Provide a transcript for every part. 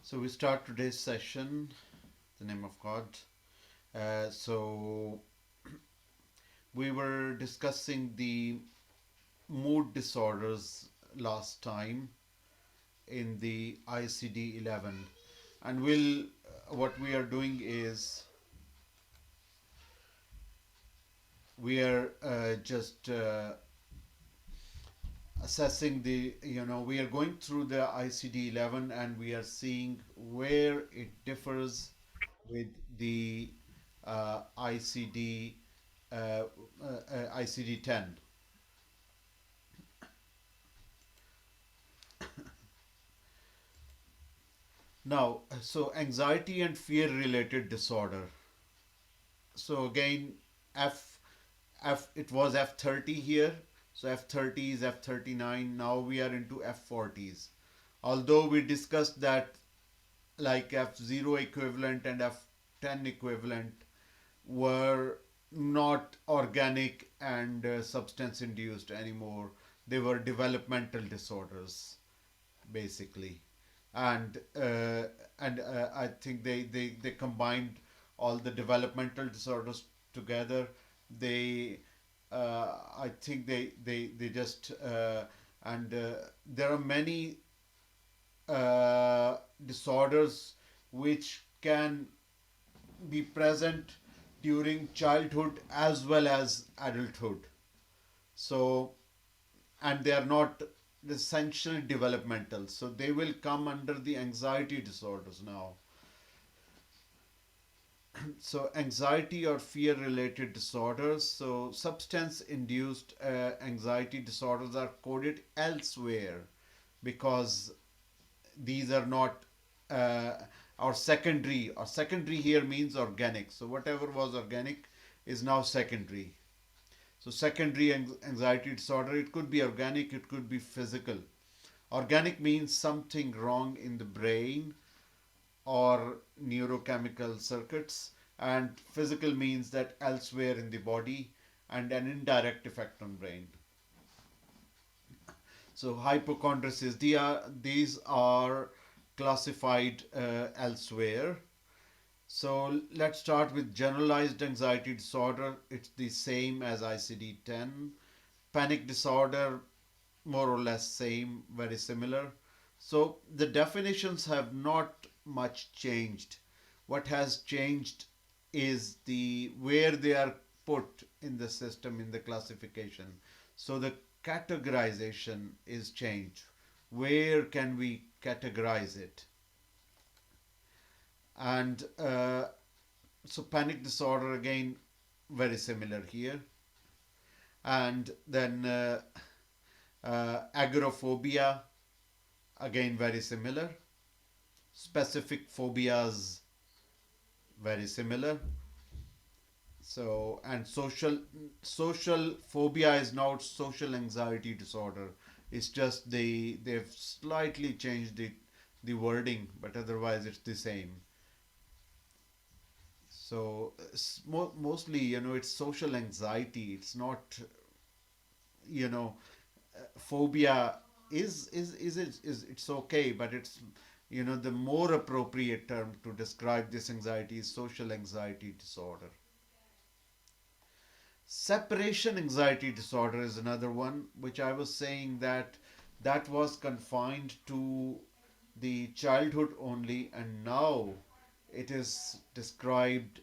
So we start today's session, in the name of God. So we were discussing the mood disorders last time in the ICD 11, and what we are doing is we are just assessing we are going through the ICD 11 and we are seeing where it differs with the ICD ICD 10. Now, so anxiety and fear related disorder. So again, F it was F30 here. So F30 is F39. Now we are into F40s. Although we discussed that like F0 equivalent and F10 equivalent were not organic and substance induced anymore. They were developmental disorders, basically. And I think they combined all the developmental disorders together. They I think they just and there are many disorders which can be present during childhood as well as adulthood. So, and they are not essentially developmental, so they will come under the anxiety disorders now. So, anxiety or fear related disorders. So, substance induced anxiety disorders are coded elsewhere because these are not or secondary here means organic, so whatever was organic is now secondary. So secondary anxiety disorder, it could be organic, it could be physical. Organic means something wrong in the brain or neurochemical circuits, and physical means that elsewhere in the body and an indirect effect on brain. So hypochondriasis, these are classified elsewhere. So let's start with generalized anxiety disorder. It's the same as ICD 10. Panic disorder, more or less same, very similar. So the definitions have not much changed. What has changed is the where they are put in the system in the classification. So the categorization is changed. Where can we categorize it? And so panic disorder again very similar here. And then agoraphobia again very similar. Specific phobias very similar. So and social phobia is not social anxiety disorder. It's just they've slightly changed the wording, but otherwise it's the same. So mostly, it's social anxiety. It's not, you know, phobia is it's okay, but it's, the more appropriate term to describe this anxiety is social anxiety disorder. Separation anxiety disorder is another one, which I was saying that was confined to the childhood only, and now it is described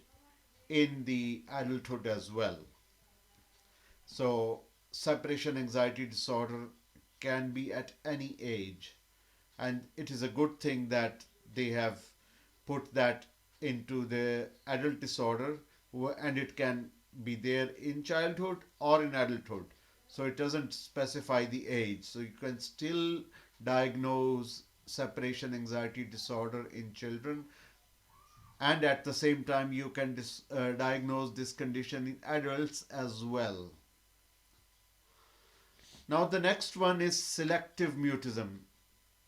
in the adulthood as well. So, separation anxiety disorder can be at any age, and it is a good thing that they have put that into the adult disorder, and it can be there in childhood or in adulthood. So, it doesn't specify the age, so you can still diagnose separation anxiety disorder in children, and at the same time you can diagnose this condition in adults as well. Now the next one is selective mutism.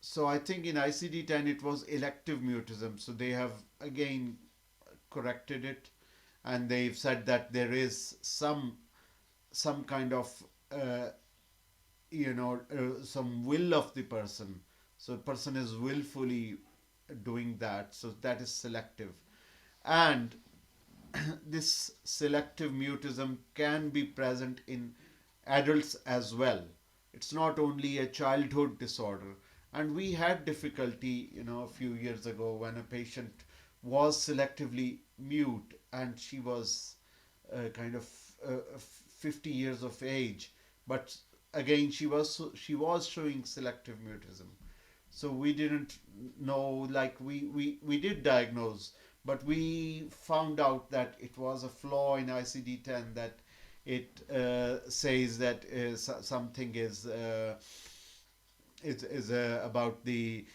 So I think in ICD-10 it was elective mutism, so they have again corrected it, and they've said that there is some kind of uh, some will of the person, so the person is willfully doing that. So that is selective. And this selective mutism can be present in adults as well. It's not only a childhood disorder. And we had difficulty, a few years ago when a patient was selectively mute and she was kind of 50 years of age, but again she was showing selective mutism. So we didn't know, like we did diagnose, but we found out that it was a flaw in ICD-10, that it says that something is about the,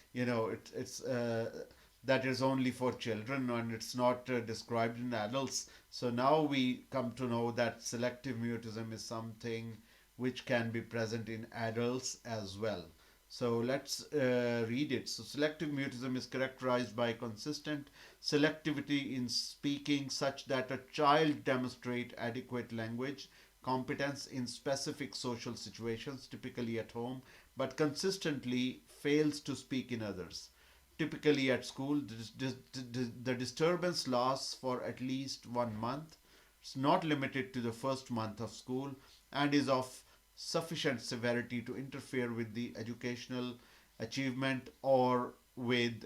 that is only for children and it's not described in adults. So now we come to know that selective mutism is something which can be present in adults as well. So let's read it. So selective mutism is characterized by consistent selectivity in speaking such that a child demonstrate adequate language competence in specific social situations, typically at home, but consistently fails to speak in others. Typically at school, the disturbance lasts for at least 1 month. It's not limited to the first month of school and is of sufficient severity to interfere with the educational achievement or with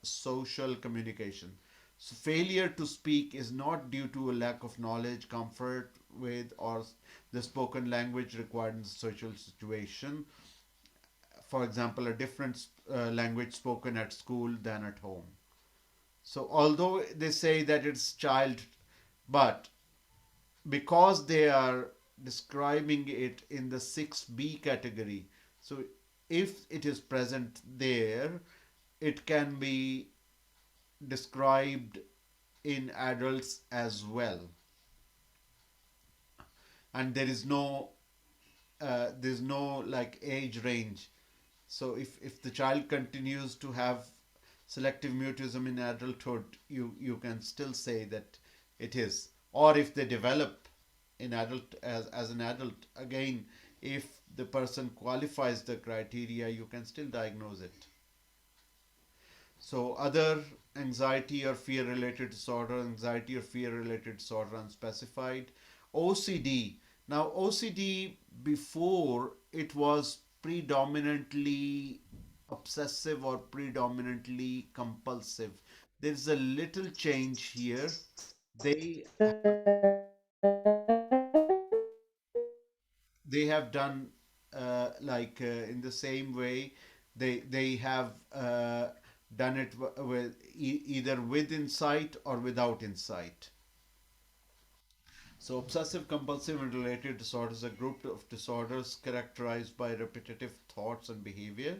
social communication. So failure to speak is not due to a lack of knowledge, comfort with, or the spoken language required in the social situation. For example, a different language spoken at school than at home. So although they say that it's child, but because they are describing it in the 6B category, so if it is present there, it can be described in adults as well. And there is no like age range. So if the child continues to have selective mutism in adulthood, you can still say that it is. Or if they develop in adult as an adult, again, if the person qualifies the criteria, you can still diagnose it. So other anxiety or fear related disorder, anxiety or fear related disorder unspecified. OCD. Now OCD, before it was predominantly obsessive or predominantly compulsive. There's a little change here. They they have done in the same way. They have done it with either with insight or without insight. So obsessive compulsive and related disorders are a group of disorders characterized by repetitive thoughts and behavior.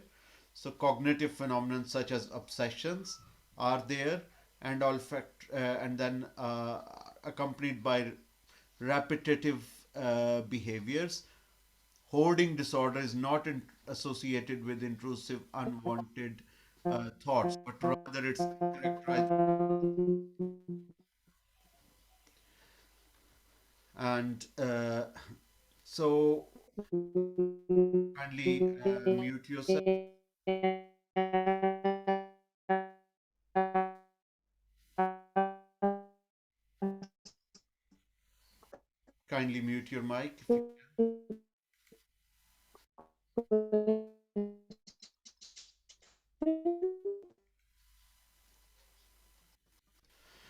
So cognitive phenomena such as obsessions are there, and and then accompanied by repetitive behaviors. Hoarding disorder is not associated with intrusive, unwanted thoughts, but rather it's characterized. And so, kindly mute yourself. Kindly mute your mic if you can.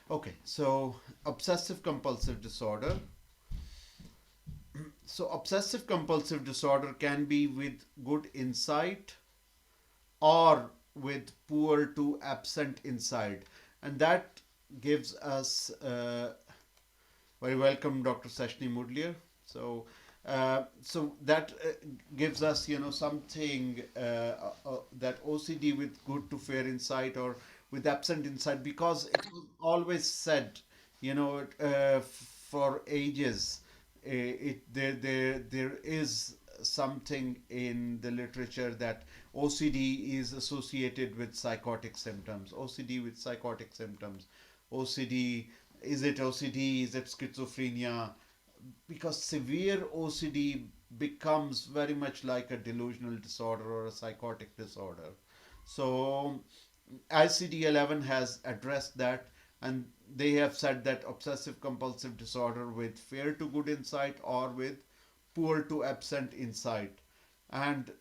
Okay, so obsessive compulsive disorder. So obsessive compulsive disorder can be with good insight or with poor to absent insight, and that gives us very welcome, Dr. Sashni Mudliar. So that gives us, something that OCD with good to fair insight or with absent insight, because it was always said, for ages, there is something in the literature that OCD is associated with psychotic symptoms. OCD with psychotic symptoms. OCD, is it OCD? Is it schizophrenia? Because severe OCD becomes very much like a delusional disorder or a psychotic disorder. So ICD-11 has addressed that, and they have said that obsessive compulsive disorder with fair to good insight or with poor to absent insight. And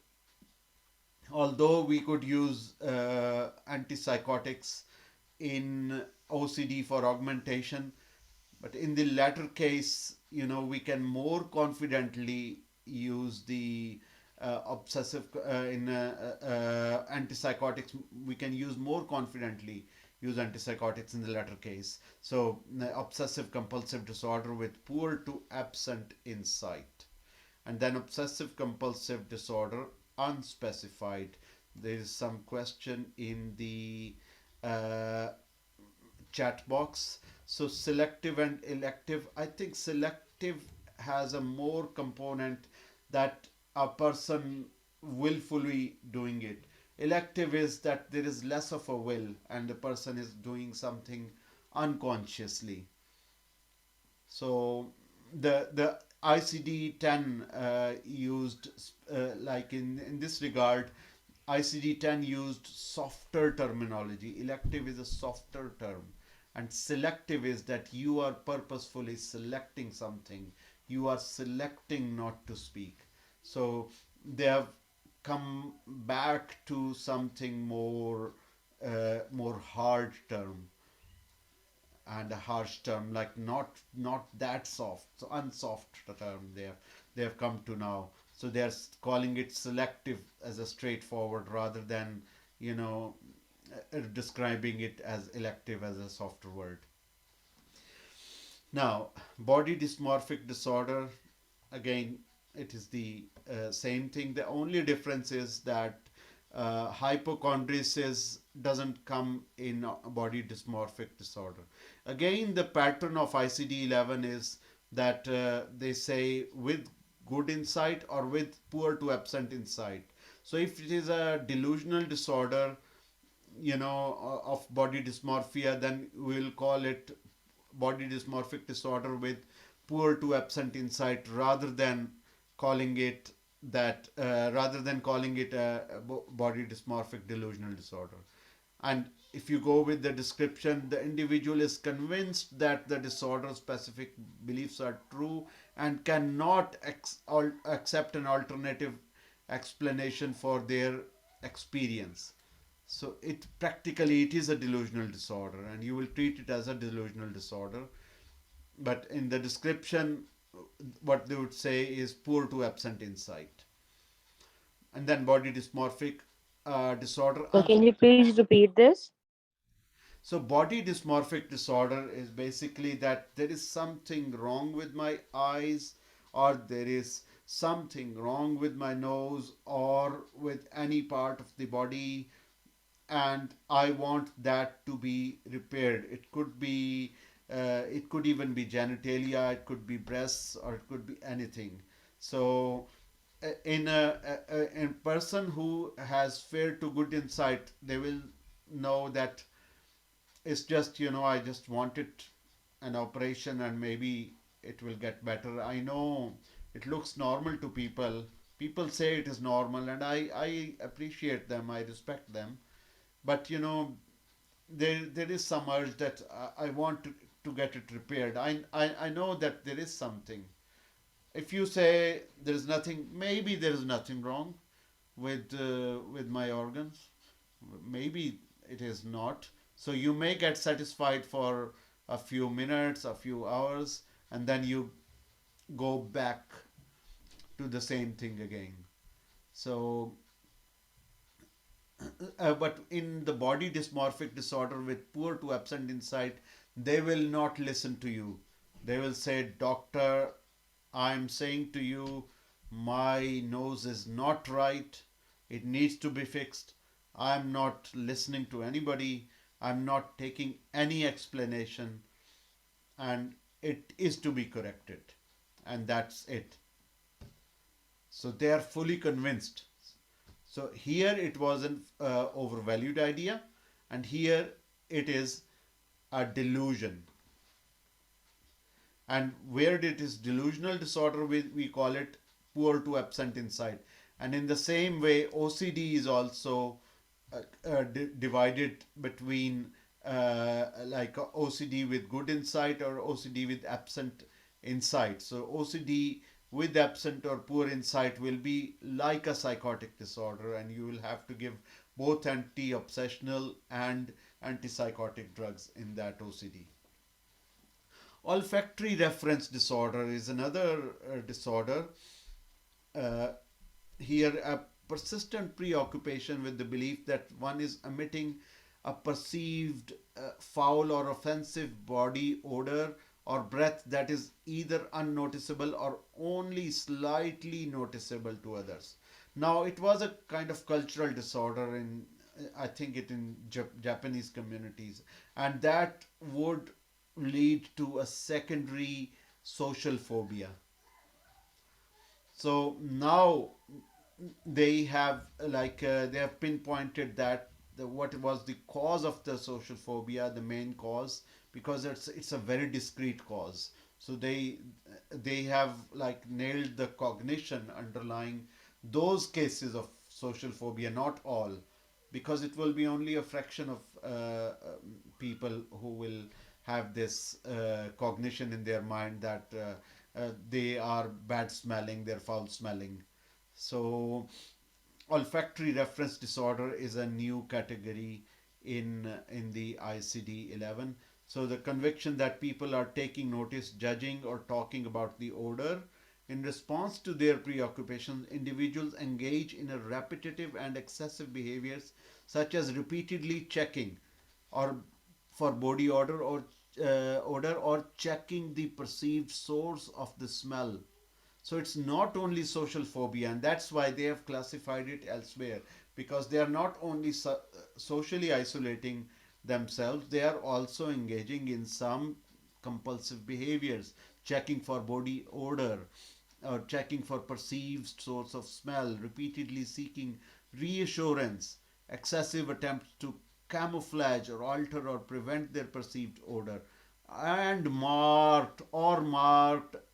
although we could use antipsychotics in OCD for augmentation, but in the latter case, we can more confidently use the obsessive in antipsychotics. We can use more confidently use antipsychotics in the latter case. So, obsessive compulsive disorder with poor to absent insight, and then obsessive compulsive disorder unspecified. There is some question in the uh, chat box. So selective and elective, I think selective has a more component that a person willfully doing it. Elective is that there is less of a will and the person is doing something unconsciously. So the ICD-10 used like in this regard, ICD-10 used softer terminology. Elective is a softer term, and selective is that you are purposefully selecting something. You are selecting not to speak. So they have come back to something more hard term and a harsh term, like not that soft, so unsoft term they have come to now. So they're calling it selective as a straightforward rather than you know describing it as elective as a softer word. Now, body dysmorphic disorder, again, it is the same thing. The only difference is that hypochondriasis doesn't come in body dysmorphic disorder. Again, the pattern of ICD-11 is that they say with good insight or with poor to absent insight. So if it is a delusional disorder, of body dysmorphia, then we'll call it body dysmorphic disorder with poor to absent insight rather than calling it a body dysmorphic delusional disorder. And if you go with the description, the individual is convinced that the disorder specific beliefs are true and cannot accept an alternative explanation for their experience. So it is a delusional disorder, and you will treat it as a delusional disorder. But in the description, what they would say is poor to absent insight. And then body dysmorphic disorder. So can you please repeat this? So body dysmorphic disorder is basically that there is something wrong with my eyes, or there is something wrong with my nose, or with any part of the body, and I want that to be repaired. It could even be genitalia, it could be breasts, or it could be anything. So, in person who has fair to good insight, they will know that it's just I just wanted an operation and maybe it will get better. I know it looks normal to people. People say it is normal, and I appreciate them. I respect them, but there is some urge that I want to get it repaired. I know that there is something. If you say there is nothing, maybe there is nothing wrong with my organs. Maybe it is not. So you may get satisfied for a few minutes, a few hours, and then you go back to the same thing again. So but in the body dysmorphic disorder with poor to absent insight, they will not listen to you. They will say, Doctor, I'm saying to you, my nose is not right. It needs to be fixed. I'm not listening to anybody. I'm not taking any explanation. And it is to be corrected. And that's it. So they are fully convinced. So here it was an overvalued idea, and here it is a delusion. And where it is delusional disorder, we call it poor to absent insight. And in the same way, OCD is also divided between like OCD with good insight or OCD with absent insight. So OCD with absent or poor insight will be like a psychotic disorder, and you will have to give both anti-obsessional and antipsychotic drugs in that OCD. Olfactory reference disorder is another disorder. Uh, Here, a persistent preoccupation with the belief that one is emitting a perceived foul or offensive body odor or breath that is either unnoticeable or only slightly noticeable to others. Now, it was a kind of cultural disorder in, I think, it in Japanese communities, and that would lead to a secondary social phobia. So now they have pinpointed that what was the cause of the social phobia, the main cause, because it's a very discrete cause. So they have like nailed the cognition underlying those cases of social phobia, not all, because it will be only a fraction of people who will have this cognition in their mind that they are bad smelling, they're foul smelling. So olfactory reference disorder is a new category in the ICD 11. So the conviction that people are taking notice, judging, or talking about the odor. In response to their preoccupations, individuals engage in a repetitive and excessive behaviors such as repeatedly checking or for body odor or checking the perceived source of the smell. So it's not only social phobia, and that's why they have classified it elsewhere, because they are not only socially isolating themselves, they are also engaging in some compulsive behaviors, checking for body odor or checking for perceived source of smell, repeatedly seeking reassurance, excessive attempts to camouflage or alter or prevent their perceived odor, and marked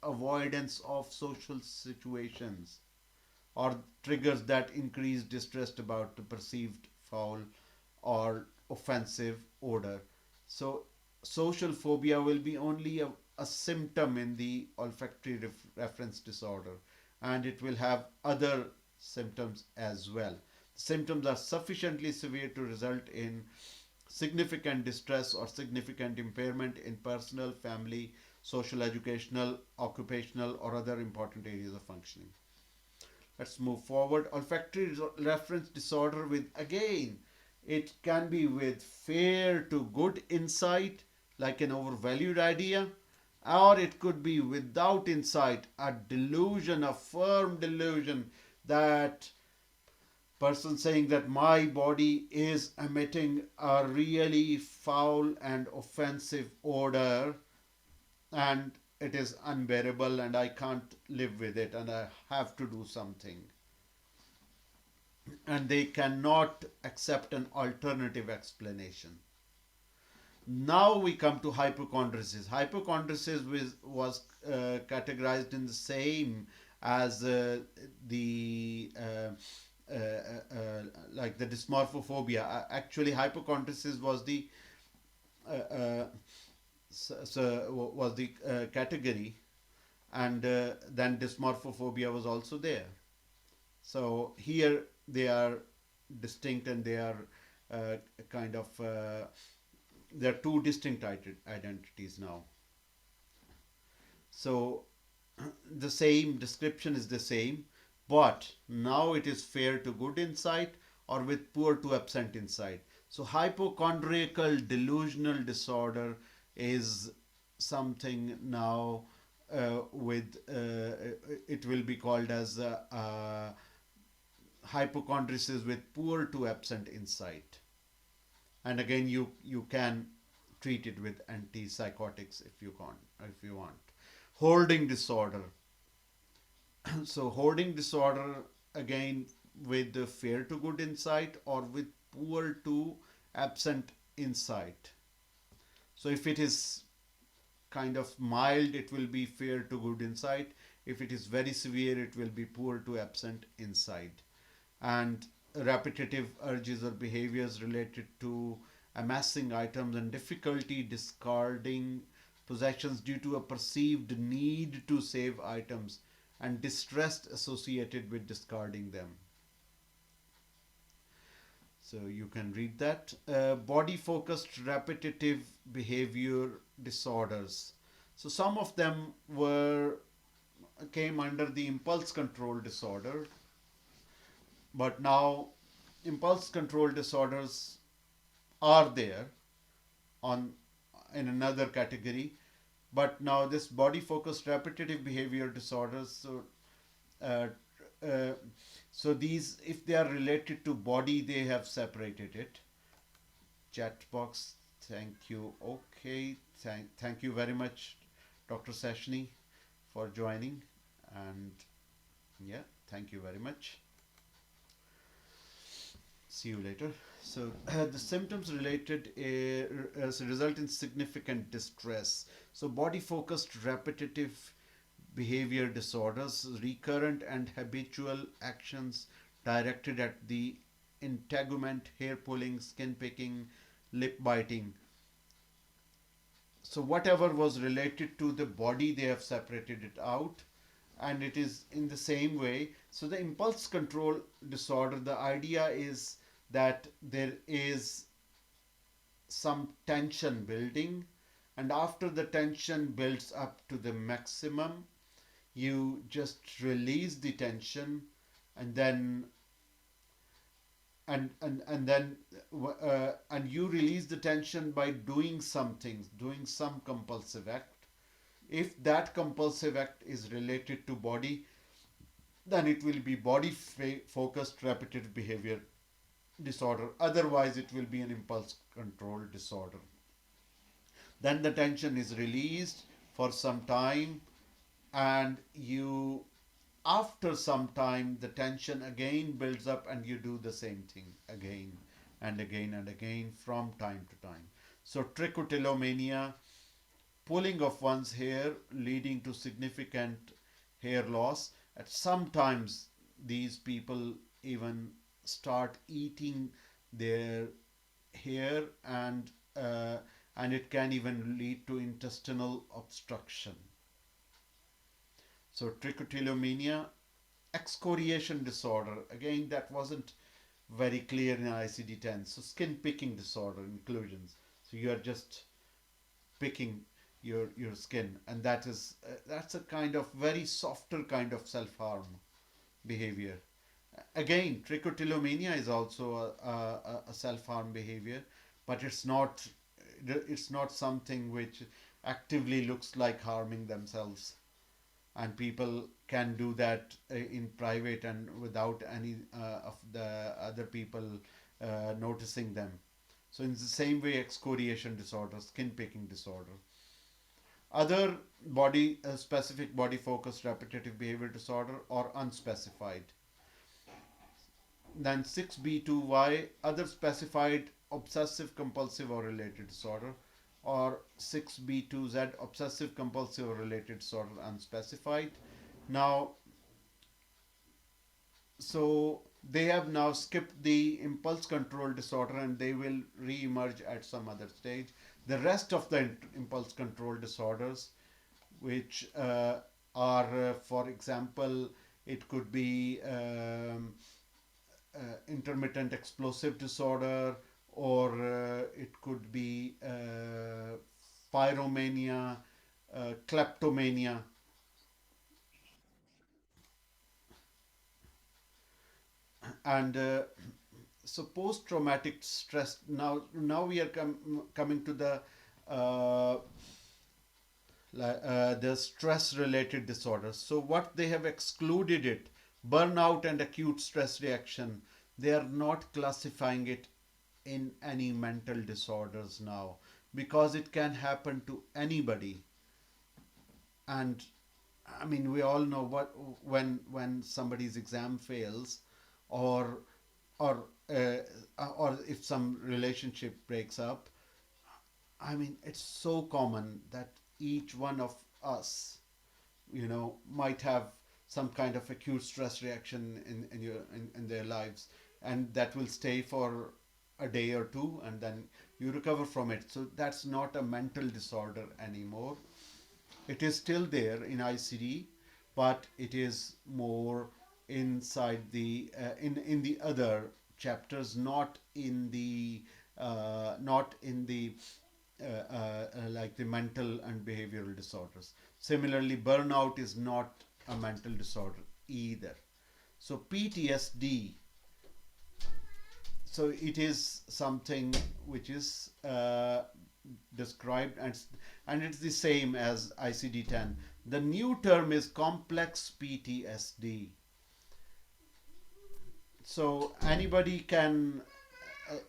avoidance of social situations or triggers that increase distrust about the perceived foul or offensive odor. So, social phobia will be only a symptom in the olfactory reference disorder, and it will have other symptoms as well. Symptoms are sufficiently severe to result in significant distress or significant impairment in personal, family, social, educational, occupational, or other important areas of functioning. Let's move forward. Olfactory reference disorder with, again, it can be with fair to good insight, like an overvalued idea, or it could be without insight, a delusion, a firm delusion that person saying that my body is emitting a really foul and offensive odor and it is unbearable and I can't live with it and I have to do something. And they cannot accept an alternative explanation. Now we come to hypochondriasis. Hypochondriasis was categorized in the same as the like the dysmorphophobia. Actually, hypochondriasis was the uh, uh, was the category, and then dysmorphophobia was also there. So here they are distinct, and they are uh, kind of there are two distinct identities now. So the same description is the same, but now it is fair to good insight or with poor to absent insight. So hypochondriacal delusional disorder is something now with it will be called as hypochondriasis with poor to absent insight. And again, you can treat it with antipsychotics if you want. Hoarding disorder. So hoarding disorder, again, with the fair to good insight or with poor to absent insight. So if it is kind of mild, it will be fair to good insight. If it is very severe, it will be poor to absent insight. And repetitive urges or behaviors related to amassing items and difficulty discarding possessions due to a perceived need to save items and distress associated with discarding them. So you can read that. Body focused repetitive behavior disorders. So some of them were came under the impulse control disorder, but now impulse control disorders are there on in another category. But now this body focused repetitive behavior disorders, uh, uh, so these, if they are related to body, they have separated it. Chat box, thank you. Okay, thank you very much, Dr. Seshni, for joining. And yeah, thank you very much. See you later. So the symptoms related result in significant distress. So body focused repetitive behavior disorders, recurrent and habitual actions directed at the integument, hair pulling, skin picking, lip biting. So whatever was related to the body, they have separated it out, and it is in the same way. So the impulse control disorder, the idea is that there is some tension building, and after the tension builds up to the maximum, you just release the tension, and then and then and you release the tension by doing some things, doing some compulsive act. If that compulsive act is related to body, then it will be body focused repetitive behavior disorder. Otherwise, it will be an impulse control disorder. Then the tension is released for some time, and you, after some time, the tension again builds up, and you do the same thing again and again and again from time to time. So trichotillomania, pulling of one's hair leading to significant hair loss. At sometimes these people even start eating their hair, uh, and it can even lead to intestinal obstruction. So trichotillomania. Excoriation disorder, again that wasn't very clear in ICD-10. So skin picking disorder inclusions. So you are just picking your skin, and that's a kind of very softer kind of self-harm behavior. Again, trichotillomania is also a self-harm behavior, but it's not something which actively looks like harming themselves, and people can do that in private and without any of the other people noticing them. So in the same way, excoriation disorder, skin picking disorder. Other body specific body focused repetitive behavior disorder or unspecified. Then 6B2Y, other specified obsessive compulsive or related disorder, or 6B2Z, obsessive compulsive or related disorder unspecified. Now, so they have now skipped the impulse control disorder, and they will re-emerge at some other stage. The rest of the impulse control disorders, which for example, it could be intermittent explosive disorder, or it could be pyromania, kleptomania, and so post-traumatic stress. Now we are coming to uh, the stress-related disorders. So what they have excluded it, burnout and acute stress reaction. They are not classifying it in any mental disorders now, because it can happen to anybody. And I mean, we all know what, when somebody's exam fails, or or uh, or if some relationship breaks up. I mean, it's so common that each one of us, might have some kind of acute stress reaction in their lives. and that will stay for a day or two, and then you recover from it. So that's not a mental disorder anymore. It is still there in ICD, but it is more inside the in the other chapters, not in the like the mental and behavioral disorders. Similarly, burnout is not a mental disorder either. So PTSD, so it is something which is described, and it's the same as ICD-10. The new term is complex PTSD. So anybody can,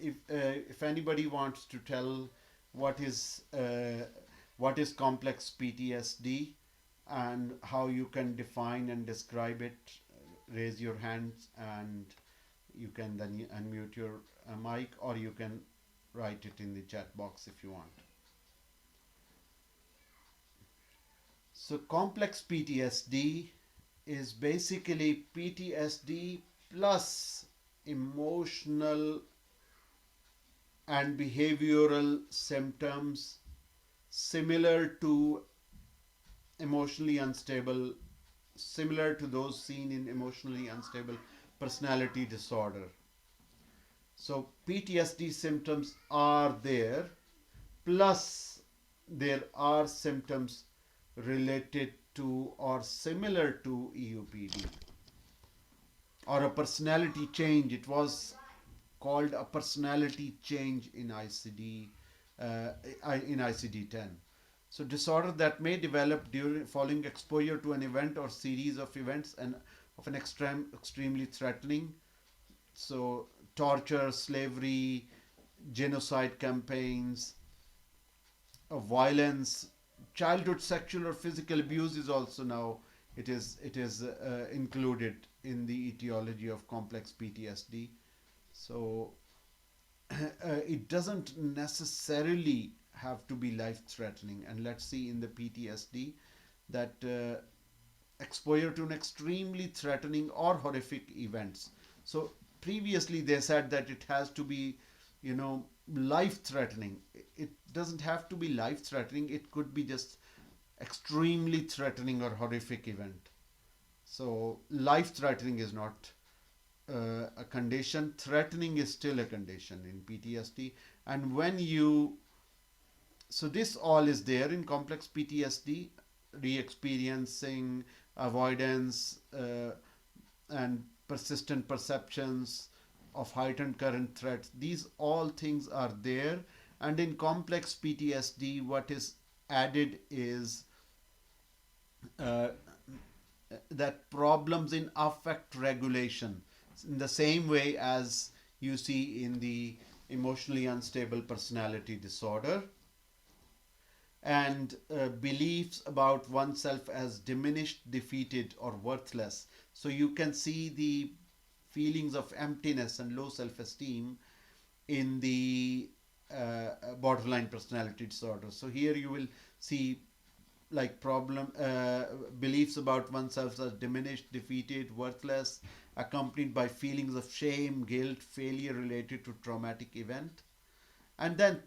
if anybody wants to tell what is uh, what is complex PTSD and how you can define and describe it, raise your hands, and you can then unmute your mic, or you can write it in the chat box if you want. So complex PTSD is basically PTSD plus emotional and behavioral symptoms similar to emotionally unstable, similar to those seen in emotionally unstable personality disorder. So PTSD symptoms are there, plus there are symptoms related to or similar to EUPD or a personality change. It was called a personality change in ICD, in ICD-10. So disorder that may develop during following exposure to an event or series of events and of an extremely threatening. So torture, slavery, genocide campaigns, violence, childhood sexual or physical abuse is also now it is included in the etiology of complex PTSD. So it doesn't necessarily have to be life threatening, and let's see in the PTSD that exposure to an extremely threatening or horrific events. So previously they said that it has to be, life threatening. It doesn't have to be life threatening, it could be just extremely threatening or horrific event. So life threatening is not a condition, threatening is still a condition in PTSD. And when you, so this all is there in complex PTSD: re-experiencing, avoidance, and persistent perceptions of heightened current threats. These all things are there. And in complex PTSD, what is added is uh, that problems in affect regulation, in the same way as you see in the emotionally unstable personality disorder, and beliefs about oneself as diminished, defeated, or worthless. So you can see the feelings of emptiness and low self esteem in the borderline personality disorder. So here you will see like problem beliefs about oneself as diminished, defeated, worthless, accompanied by feelings of shame, guilt, failure related to traumatic event. And then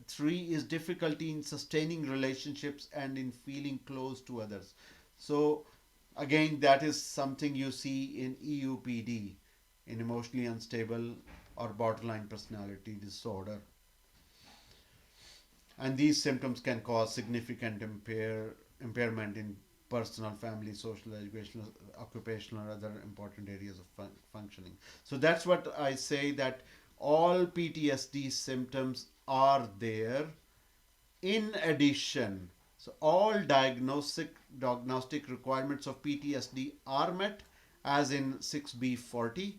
three is difficulty in sustaining relationships and in feeling close to others. So again, that is something you see in EUPD, in emotionally unstable or borderline personality disorder. And these symptoms can cause significant impairment in personal, family, social, educational, occupational, or other important areas of functioning. So that's what I say, that all PTSD symptoms are there. In addition, so all diagnostic requirements of PTSD are met, as in 6B40.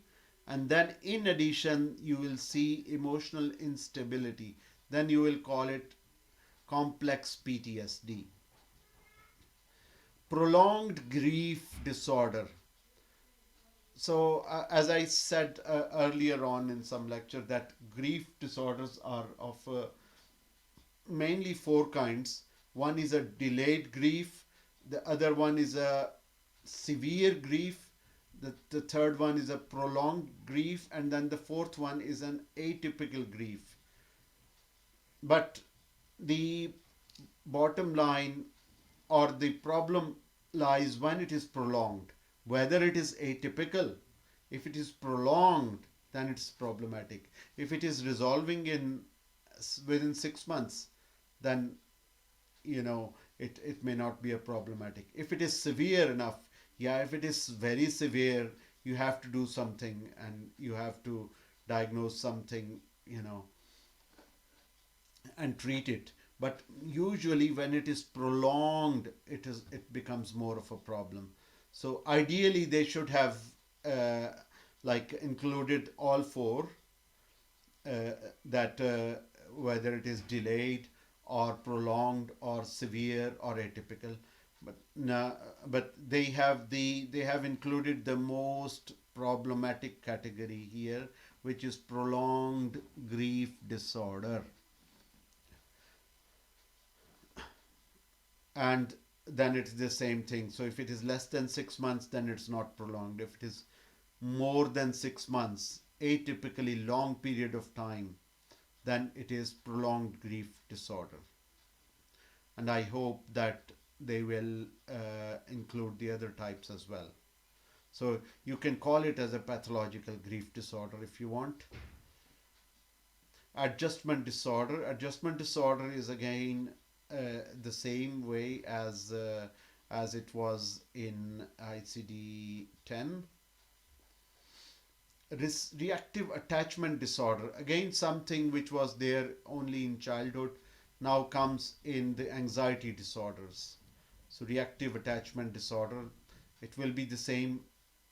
And then in addition, you will see emotional instability. Then you will call it complex PTSD. Prolonged grief disorder. So, as I said earlier on in some lecture, that grief disorders are of mainly four kinds. One is a delayed grief, the other one is a severe grief, The third one is a prolonged grief, and then the fourth one is an atypical grief. But the bottom line or the problem lies when it is prolonged. Whether it is atypical, if it is prolonged, then it's problematic. If it is resolving in within 6 months, then it may not be a problematic. If it is severe enough, yeah, if it is very severe, you have to do something and you have to diagnose something, and treat it. But usually when it is prolonged, it becomes more of a problem. So ideally they should have uh, like included all four, uh, that whether it is delayed or prolonged or severe or atypical. But no, but they have included the most problematic category here, which is prolonged grief disorder. And then it's the same thing. So if it is less than 6 months, then it's not prolonged. If it is more than 6 months, atypically long period of time, then it is prolonged grief disorder. And I hope that they will include the other types as well. So you can call it as a pathological grief disorder if you want. Adjustment disorder is again the same way as it was in ICD 10. Reactive attachment disorder, again something which was there only in childhood, now comes in the anxiety disorders. So reactive attachment disorder, it will be the same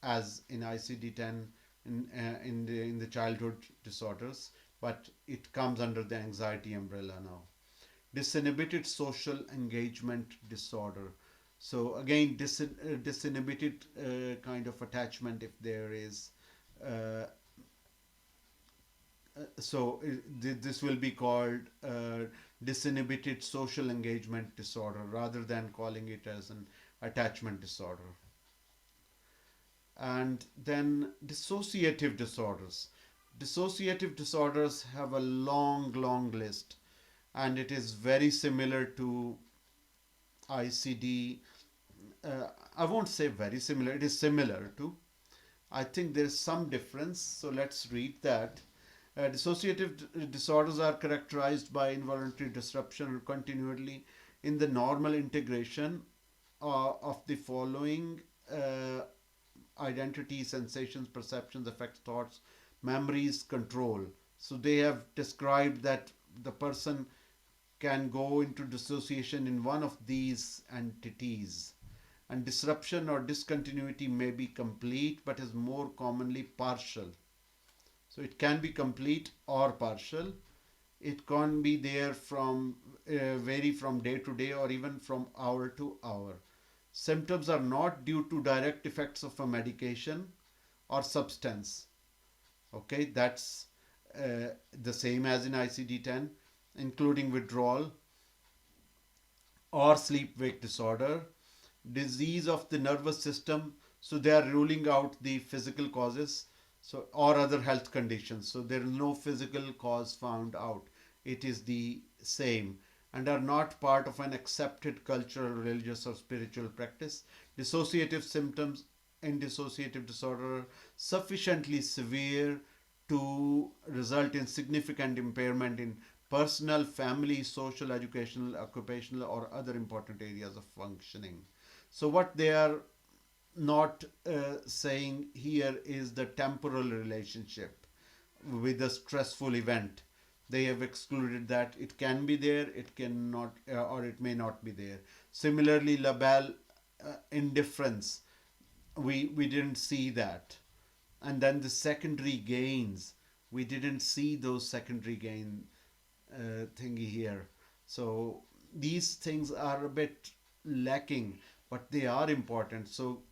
as in ICD 10 in the childhood disorders, but it comes under the anxiety umbrella now. Disinhibited social engagement disorder. So again, disinhibited kind of attachment, if there is. Uh, this will be called disinhibited social engagement disorder rather than calling it as an attachment disorder. And then dissociative disorders. Dissociative disorders have a long list, and it is very similar to ICD. I won't say very similar, it is similar to. I think there's some difference, so let's read that. Dissociative disorders are characterized by involuntary disruption continually in the normal integration of the following identity, sensations, perceptions, affects, thoughts, memories, control. So they have described that the person can go into dissociation in one of these entities. And disruption or discontinuity may be complete but is more commonly partial. So it can be complete or partial. It can be there from vary from day to day or even from hour to hour. Symptoms are not due to direct effects of a medication or substance. Okay, that's the same as in ICD 10, including withdrawal or sleep wake disorder, disease of the nervous system. So they are ruling out the physical causes, so or other health conditions. So there is no physical cause found out. It is the same and are not part of an accepted cultural, religious, or spiritual practice. Dissociative symptoms in dissociative disorder sufficiently severe to result in significant impairment in personal, family, social, educational, occupational, or other important areas of functioning. So, what they are not saying here is the temporal relationship with a stressful event. They have excluded that. It can be there, it cannot, or it may not be there. Similarly, labile indifference, we didn't see that. And then the secondary gains, we didn't see those secondary gain thingy here. So these things are a bit lacking, but they are important. So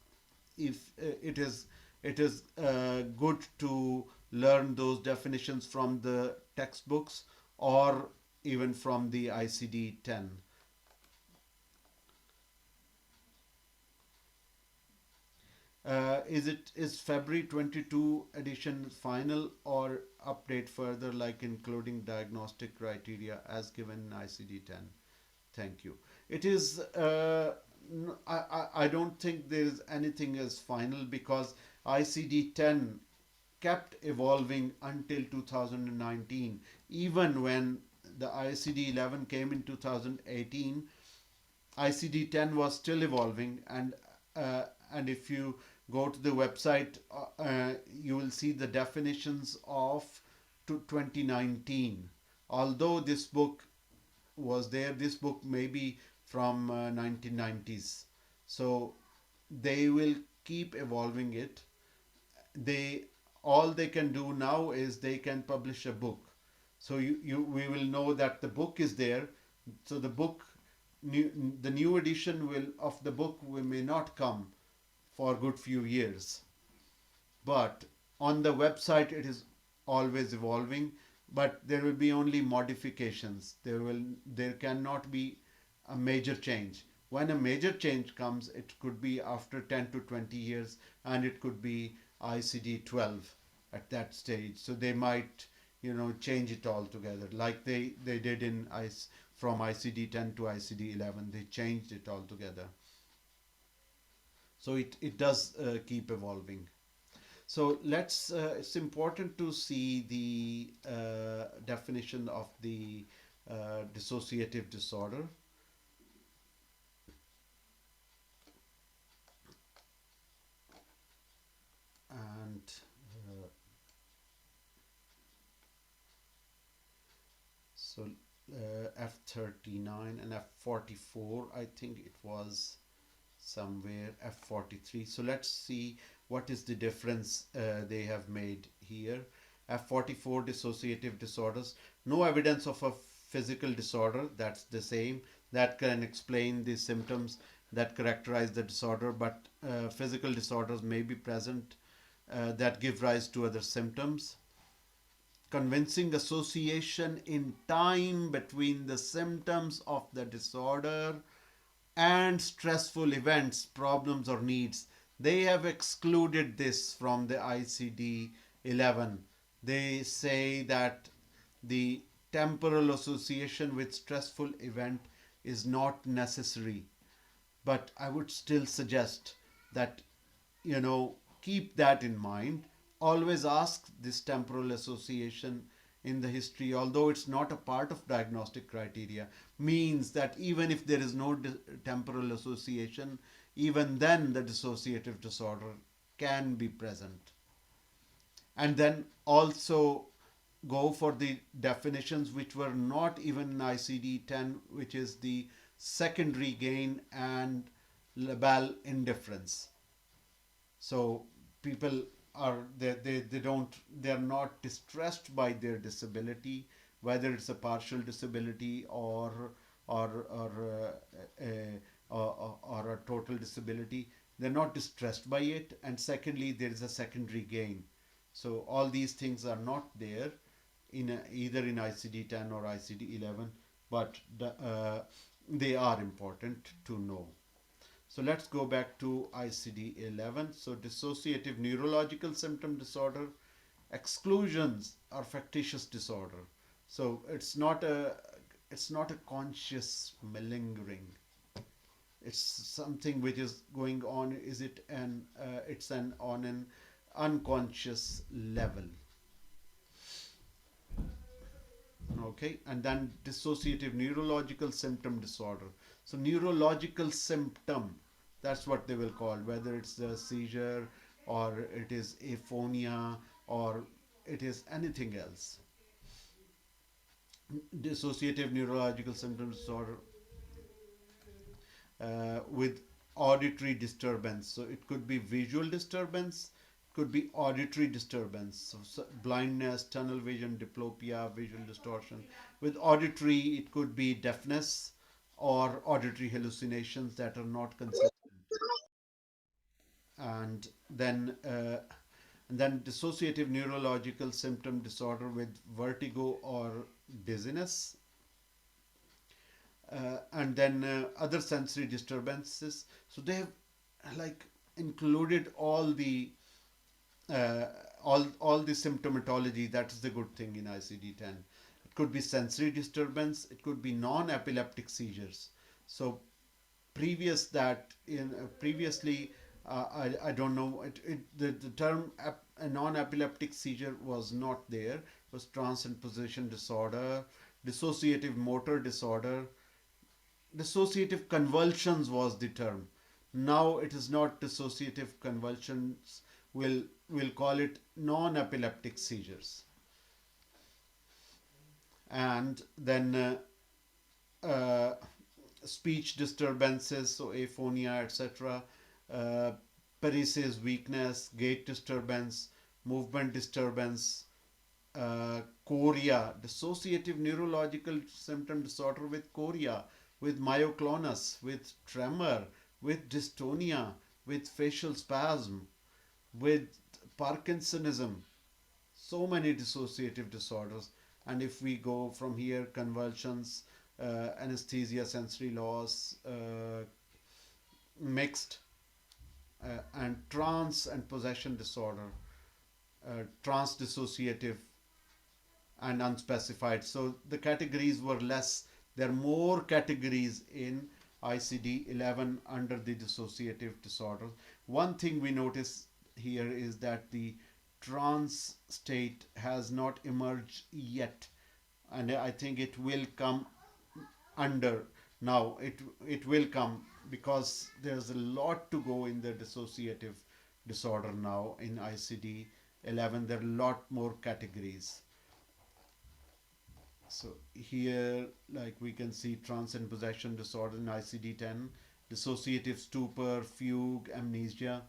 if it is good to learn those definitions from the textbooks or even from the ICD 10. Is February 22 edition final or update further, like including diagnostic criteria as given in ICD-10? Thank you. It is. I don't think there is anything as final because ICD-10 kept evolving until 2019. Even when the ICD-11 came in 2018, ICD-10 was still evolving, and if you go to the website, you will see the definitions of 2019. Although this book was there, this book may be from 1990s, so they will keep evolving it. They All they can do now is they can publish a book, so we will know that the book is there. So the new edition will of the book may not come for a good few years, but on the website it is always evolving, but there will be only modifications. There cannot be a major change. When a major change comes, it could be after 10 to 20 years, and it could be ICD 12 at that stage. So they might, change it altogether, like they did from ICD 10 to ICD 11. They changed it altogether. So it does keep evolving. So it's important to see the definition of the dissociative disorder. And so F39 and F44, I think it was somewhere F43. So let's see what is the difference they have made here. F44, dissociative disorders. No evidence of a physical disorder, that's the same. That can explain the symptoms that characterize the disorder, but physical disorders may be present that give rise to other symptoms. Convincing association in time between the symptoms of the disorder and stressful events, problems, or needs. They have excluded this from the ICD 11. They say that the temporal association with stressful event is not necessary. But I would still suggest that, keep that in mind. Always ask this temporal association in the history, although it's not a part of diagnostic criteria, means that even if there is no temporal association, even then the dissociative disorder can be present. And then also go for the definitions which were not even in ICD 10, which is the secondary gain and labile indifference. So people they're not distressed by their disability, whether it's a partial disability or a total disability. They're not distressed by it, and secondly, there is a secondary gain. So all these things are not there either in ICD 10 or ICD 11, but they are important to know. So let's go back to ICD 11. So dissociative neurological symptom disorder, exclusions are factitious disorder. So it's not a conscious malingering. It's something which is going on. Is it an it's an on an unconscious level. Okay, and then dissociative neurological symptom disorder. So neurological symptom, that's what they will call, whether it's a seizure or it is aphonia or it is anything else. Dissociative neurological symptom disorder with auditory disturbance. So it could be visual disturbance, could be auditory disturbance. So blindness, tunnel vision, diplopia, visual distortion. With auditory, it could be deafness or auditory hallucinations that are not consistent. And then dissociative neurological symptom disorder with vertigo or dizziness, and then other sensory disturbances. So they have like included uh, all the symptomatology. That is the good thing in ICD-10. It could be sensory disturbance. It could be non-epileptic seizures. So previously, I don't know, the term a non-epileptic seizure was not there. It was trance and possession disorder, dissociative motor disorder, dissociative convulsions was the term. Now it is not dissociative convulsions. We'll call it non-epileptic seizures. And then uh, speech disturbances, so aphonia, etc., uh, paresis, weakness, gait disturbance, movement disturbance, chorea, dissociative neurological symptom disorder with chorea, with myoclonus, with tremor, with dystonia, with facial spasm, with Parkinsonism, so many dissociative disorders. And if we go from here, convulsions, anesthesia, sensory loss, mixed, and trance and possession disorder, trance dissociative and unspecified. So the categories were less. There are more categories in ICD 11 under the dissociative disorder. One thing we notice here is that the trance state has not emerged yet, and I think it will come under now. It will come because there's a lot to go in the dissociative disorder now in ICD 11. There are a lot more categories. So here, like we can see trance and possession disorder in ICD-10, dissociative stupor, fugue, amnesia.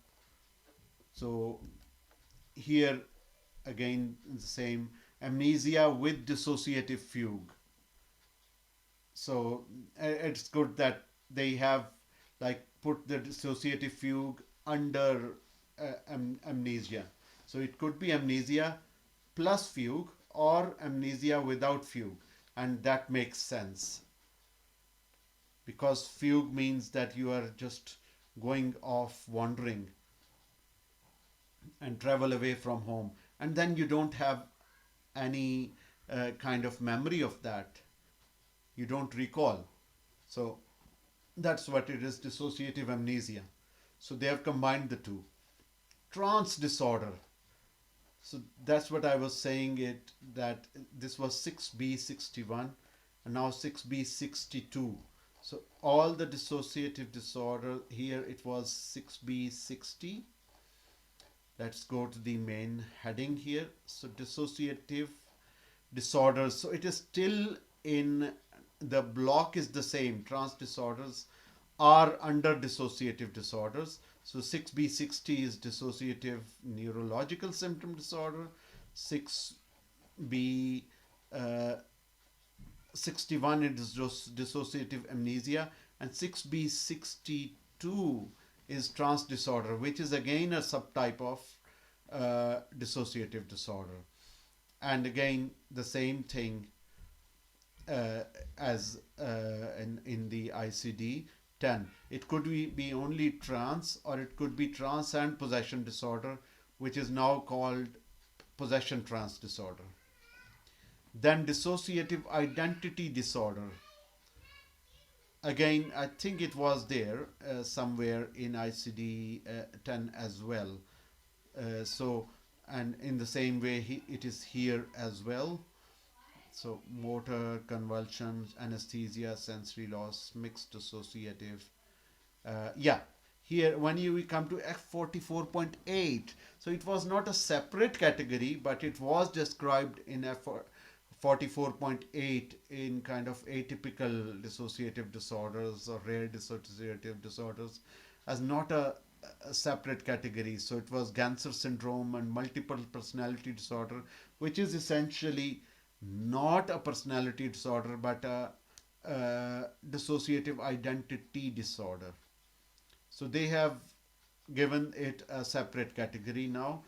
So here again the same, amnesia with dissociative fugue. So it's good that they have like put the dissociative fugue under amnesia. So it could be amnesia plus fugue or amnesia without fugue, and that makes sense because fugue means that you are just going off wandering and travel away from home, and then you don't have any kind of memory of that, you don't recall. So that's what it is, dissociative amnesia. So they have combined the two. Trance disorder. So that's what I was saying, it that this was 6B61 and now 6B62. So all the dissociative disorder here, it was 6B60. Let's go to the main heading here. So dissociative disorders. So it is still in the block is the same. Trance disorders are under dissociative disorders. So 6B60 is dissociative neurological symptom disorder. 6B 61 is dissociative amnesia, and 6B62 is trance disorder, which is again a subtype of dissociative disorder. And again, the same thing as in the ICD 10. It could be only trance, or it could be trance and possession disorder, which is now called possession trance disorder. Then dissociative identity disorder. Again, I think it was there somewhere in ICD 10 as well. So, and in the same way, it is here as well. So, motor, convulsions, anesthesia, sensory loss, mixed dissociative. Yeah, here when we come to F44.8, so it was not a separate category, but it was described in F44.8 in kind of atypical dissociative disorders or rare dissociative disorders as not a separate category. So it was Ganser syndrome and multiple personality disorder, which is essentially not a personality disorder but a dissociative identity disorder. So they have given it a separate category now,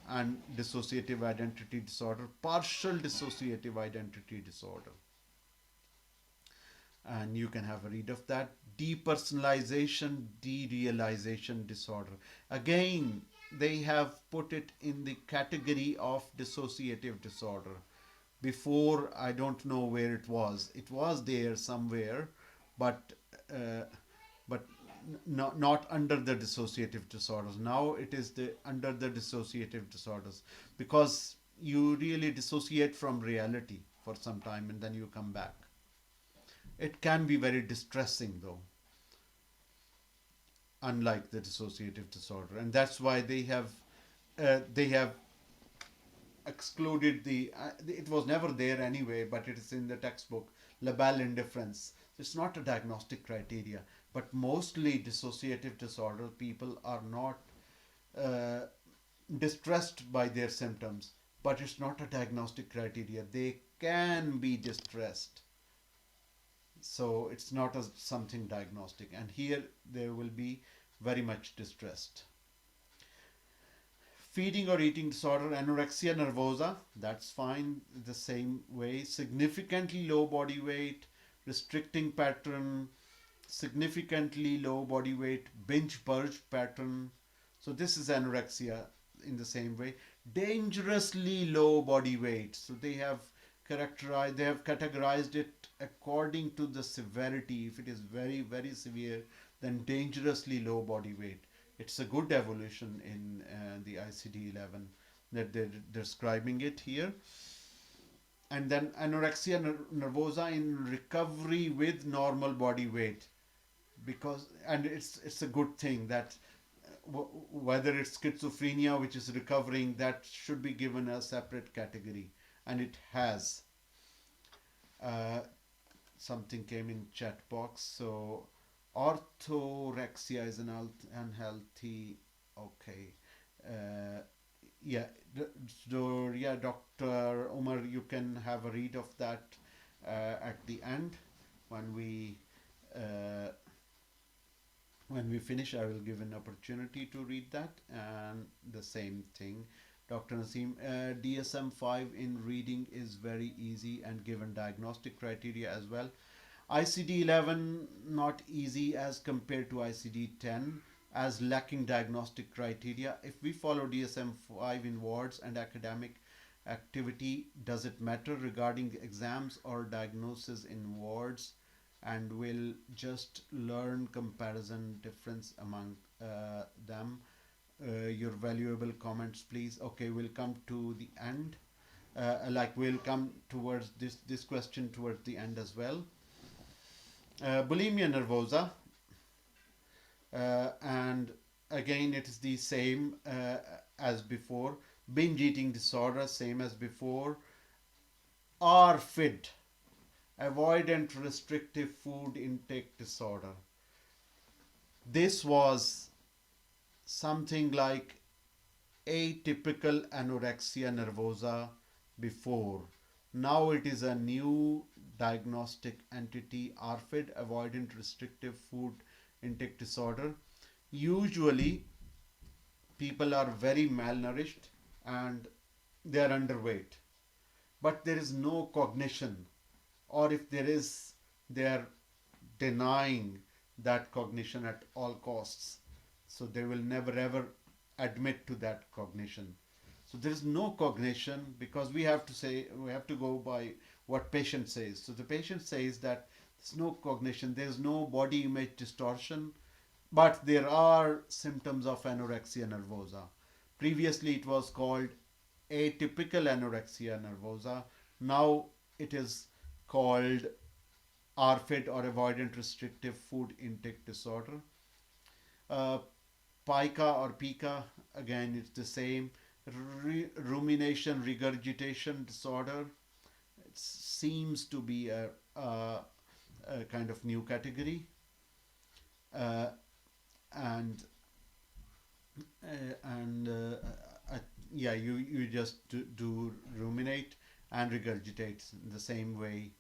and dissociative identity disorder, partial dissociative identity disorder. And you can have a read of that. depersonalization, derealization disorder. Again, they have put it in the category of dissociative disorder. Before, I don't know where it was. It was there somewhere, but uh, but not under the dissociative disorders. Now it is the under the dissociative disorders, because you really dissociate from reality for some time and then you come back. It can be very distressing though, unlike the dissociative disorder, and that's why they have excluded the. It was never there anyway, but it is in the textbook. Labile indifference. It's not a diagnostic criteria, but mostly dissociative disorder people are not uh, distressed by their symptoms, but it's not a diagnostic criteria. They can be distressed, so it's not a something diagnostic. And here they will be very much distressed. Feeding or eating disorder, anorexia nervosa, that's fine the same way. Significantly low body weight, restricting pattern, significantly low body weight, binge purge pattern. So this is anorexia in the same way. Dangerously low body weight. So they have categorized it according to the severity. If it is very, very severe, then dangerously low body weight. It's a good evolution in the ICD-11 that they're describing it here. And then anorexia nervosa in recovery with normal body weight, because and it's a good thing that whether it's schizophrenia which is recovering, that should be given a separate category, and it has. Uh, Something came in chat box. So orthorexia is an unhealthy. Okay. Uh, yeah. So yeah, Dr. Umar, you can have a read of that at the end when we uh, when we finish. I will give an opportunity to read that. And the same thing, Dr. Naseem, DSM-5 in reading is very easy and given diagnostic criteria as well. ICD-11 not easy as compared to ICD-10, as lacking diagnostic criteria. If we follow DSM-5 in wards and academic activity, does it matter regarding exams or diagnosis in wards? And we'll just learn comparison difference among them. Your valuable comments, please. Okay, we'll come to the end. We'll come towards this question towards the end as well. Bulimia nervosa, and again it is the same as before. Binge eating disorder, same as before. RFID, avoidant restrictive food intake disorder. This was something like atypical anorexia nervosa before. Now it is a new diagnostic entity, RFID, avoidant restrictive food intake disorder. Usually people are very malnourished and they are underweight, but there is no cognition, or if there is, they are denying that cognition at all costs. So they will never ever admit to that cognition. So there is no cognition, because we have to go by what patient says. So the patient says that there's no cognition, there is no body image distortion, but there are symptoms of anorexia nervosa. Previously it was called atypical anorexia nervosa. Now it is called RFID, or avoidant restrictive food intake disorder. Uh, Pica or Pica, again it's the same. Rumination regurgitation disorder. It seems to be a kind of new category. Uh, and and Yeah, you just do ruminate and regurgitate in the same way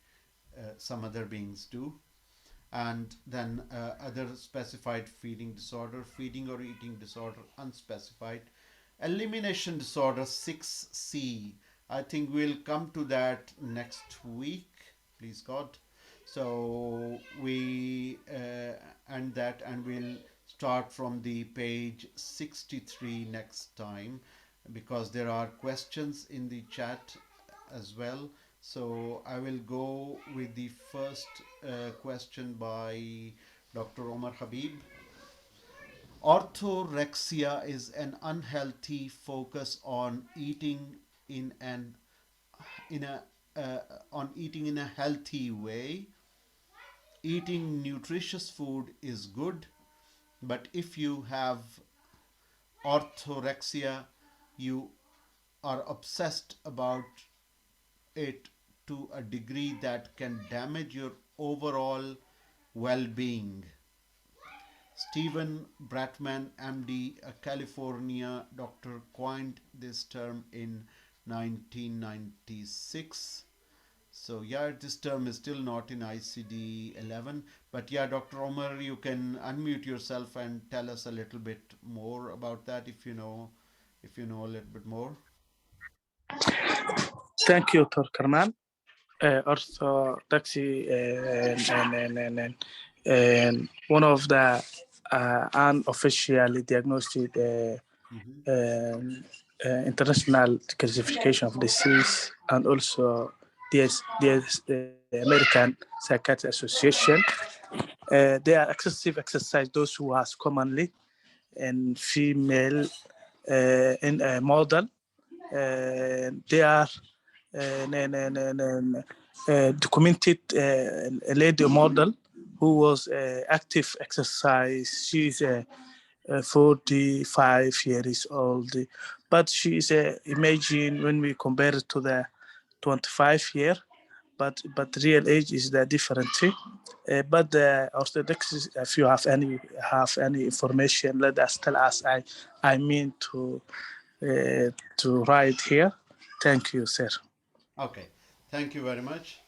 some other beings do. And then other specified feeding disorder, feeding or eating disorder, unspecified. Elimination disorder, 6C. I think we'll come to that next week, please God. So we end that, and we'll start from the page 63 next time, because there are questions in the chat as well. So I will go with the first question by Dr. Omar Habib. Orthorexia is an unhealthy focus on eating in an in a on eating in a healthy way. Eating nutritious food is good, but if you have orthorexia, you are obsessed about it to a degree that can damage your overall well being. Stephen Bratman, MD, a California doctor, coined this term in 1996. So yeah, this term is still not in ICD 11, but yeah, Dr. Omar, you can unmute yourself and tell us a little bit more about that if you know a little bit more. Thank you, Dr. Karman. Orthodoxy and one of the unofficially diagnosed Mm-hmm. international classification of disease, and also the American Psychiatric Association. They are excessive exercise, those who has commonly in female in a model. They are documented a lady model who was active exercise. She's 45 years old, but she is imagine when we compare it to the 25-year, but real age is the different. But the orthodox, if you have any information, let us tell us. I mean to write here. Thank you, sir. Okay, thank you very much.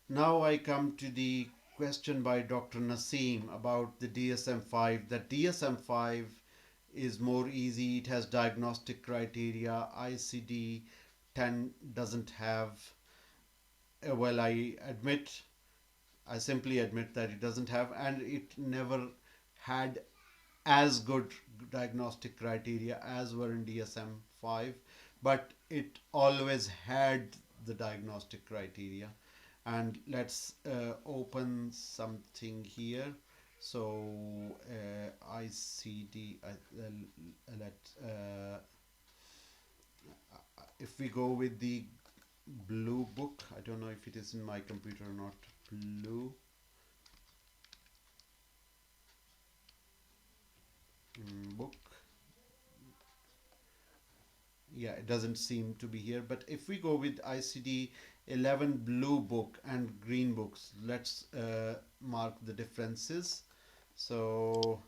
Now I come to the question by Dr. Naseem about the DSM-5. The DSM-5 is more easy. It has diagnostic criteria. ICD-10 doesn't have. Well, I simply admit that it doesn't have, and it never had as good diagnostic criteria as were in DSM-5, but it always had the diagnostic criteria. And let's open something here. So ICD, if we go with the blue book, I don't know if it is in my computer or not. Blue book. Yeah, it doesn't seem to be here, but if we go with ICD 11 blue book and green books, let's mark the differences. So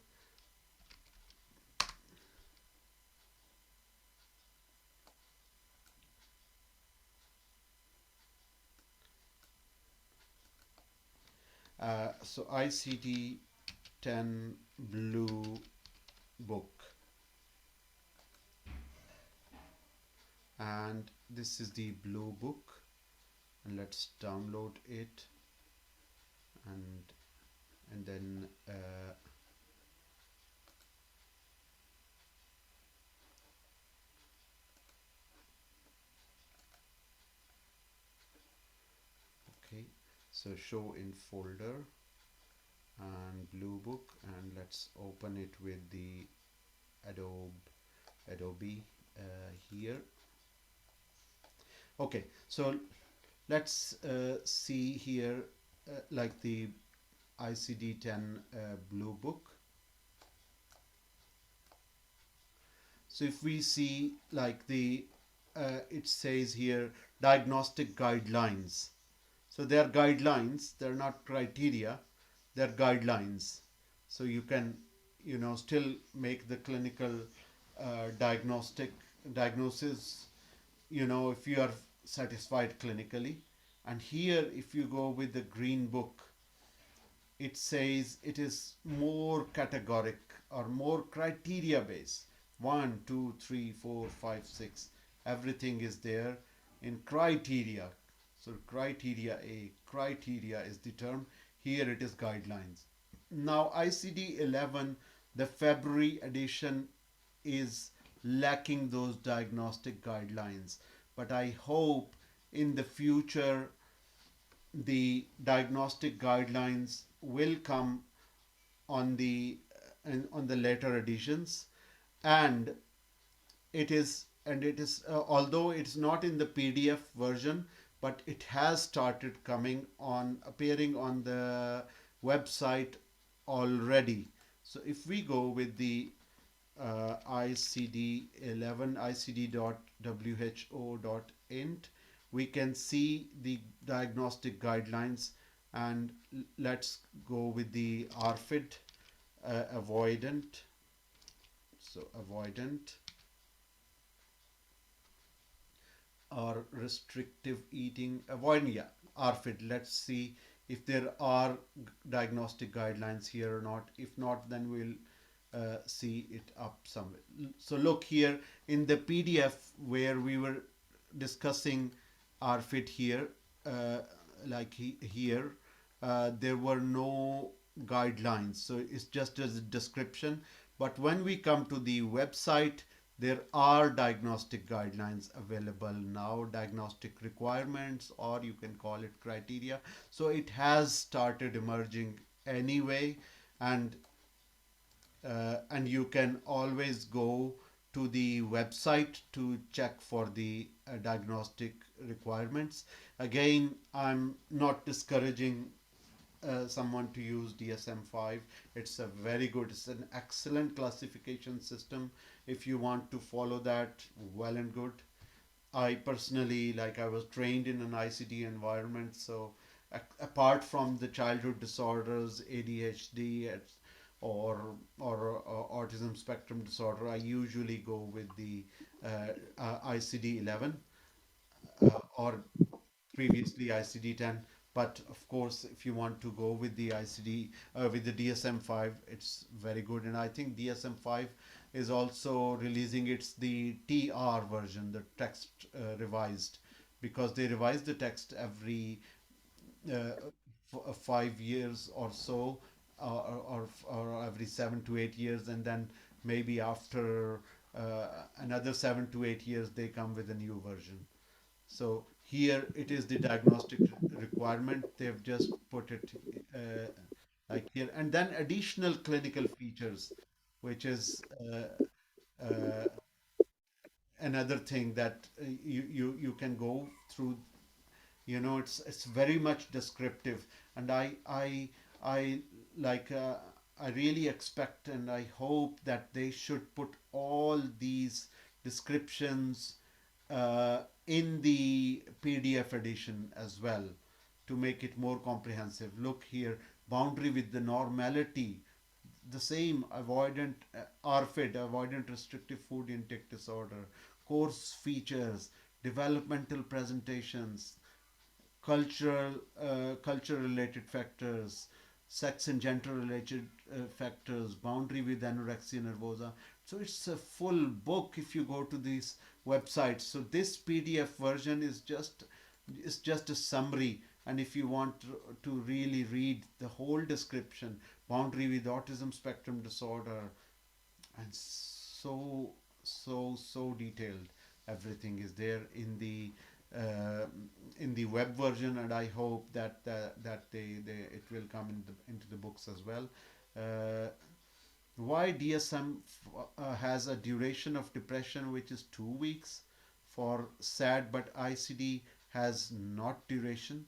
so ICD 10 blue book, and this is the blue book, and let's download it, and then okay, so show in folder and blue book, and let's open it with the Adobe here. Okay, so let's see here like the ICD-10 blue book. So if we see like the it says here diagnostic guidelines. So they are guidelines, they're not criteria, they're guidelines. So you can still make the clinical diagnosis, if you are satisfied clinically. And here if you go with the green book, it says it is more categoric or more criteria based. One, two, three, four, five, six. Everything is there in criteria. So criteria A, criteria is the term. Here it is guidelines. Now ICD 11, the February edition, is lacking those diagnostic guidelines. But I hope in the future the diagnostic guidelines will come on the later editions, and it is although it's not in the PDF version, but it has started coming on appearing on the website already. So if we go with the ICD 11 icd.who.int, we can see the diagnostic guidelines, and let's go with the ARFID, avoidant. So avoidant or restrictive eating, avoiding, yeah, ARFID. Let's see if there are diagnostic guidelines here or not. If not, then we'll see it up somewhere. So look here in the PDF where we were discussing ARFID here, like here, there were no guidelines. So it's just as a description. But when we come to the website, there are diagnostic guidelines available now, diagnostic requirements, or you can call it criteria. So it has started emerging anyway, and you can always go to the website to check for the diagnostic requirements. Again, I'm not discouraging someone to use DSM-5. It's a very good, it's an excellent classification system. If you want to follow that, well and good. I personally, like, I was trained in an ICD environment, so apart from the childhood disorders, ADHD, or autism spectrum disorder, I usually go with the ICD 11, or previously ICD 10. But of course, if you want to go with the ICD, with the DSM-5, it's very good. And I think DSM-5 is also releasing its the TR version, the text revised, because they revise the text every uh, 5 years or so, or every 7 to 8 years, and then maybe after another 7 to 8 years, they come with a new version. So here it is the diagnostic requirement. They've just put it like here, and then additional clinical features, which is uh, another thing that you can go through. It's very much descriptive, and I like I really expect and I hope that they should put all these descriptions in the PDF edition as well, to make it more comprehensive. Look here, boundary with the normality, the same avoidant, RFID, avoidant restrictive food intake disorder, course features, developmental presentations, culture related factors, sex and gender related factors, boundary with anorexia nervosa. So it's a full book if you go to these websites. So this PDF version is just a summary, and if you want to really read the whole description, boundary with autism spectrum disorder, and so detailed, everything is there uh, in the web version, and I hope that they it will come into the books as well. uh, why DSM has a duration of depression which is 2 weeks for SAD, but ICD has not duration.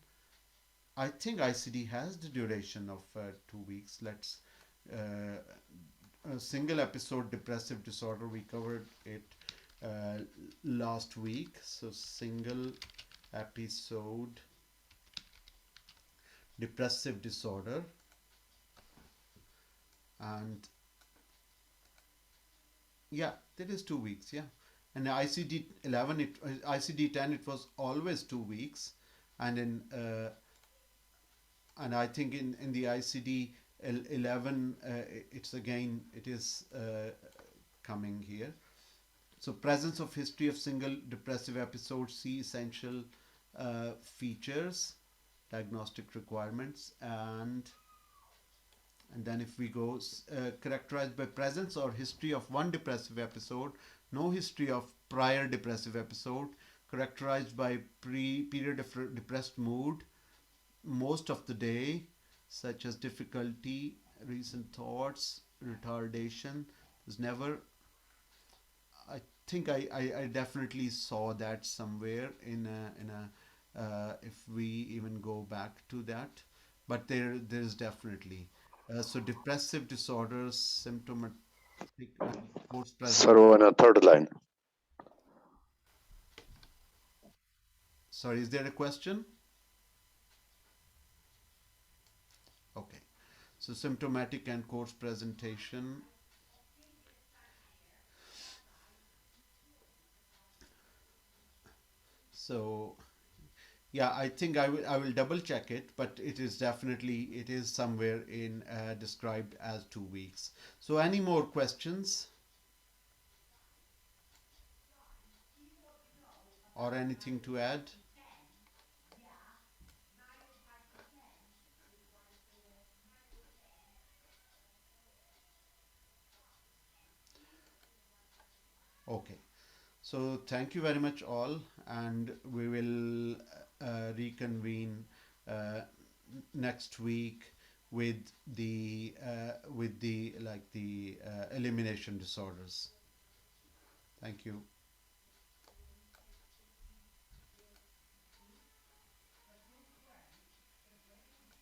I think ICD has the duration of 2 weeks. Let's uh, a single episode depressive disorder, we covered it uh, last week. So single episode depressive disorder, and yeah, that is 2 weeks, yeah. And ICD 11, ICD 10, it was always 2 weeks, and I think in the ICD 11, it is coming here. So presence of history of single depressive episode, see essential features, diagnostic requirements, and then if we go characterized by presence or history of one depressive episode, no history of prior depressive episode, characterized by period of depressed mood most of the day, such as difficulty, recent thoughts, retardation. There's never, I think I definitely saw that somewhere in a if we even go back to that, but there's definitely so depressive disorders, symptomatic and post present. So on a third line. Sorry, is there a question? Okay, so symptomatic and course presentation. So yeah, I think I will double check it, but it is somewhere in described as 2 weeks. So any more questions or anything to add? Okay. So thank you very much all, and we will reconvene uh, next week with the elimination disorders. Thank you.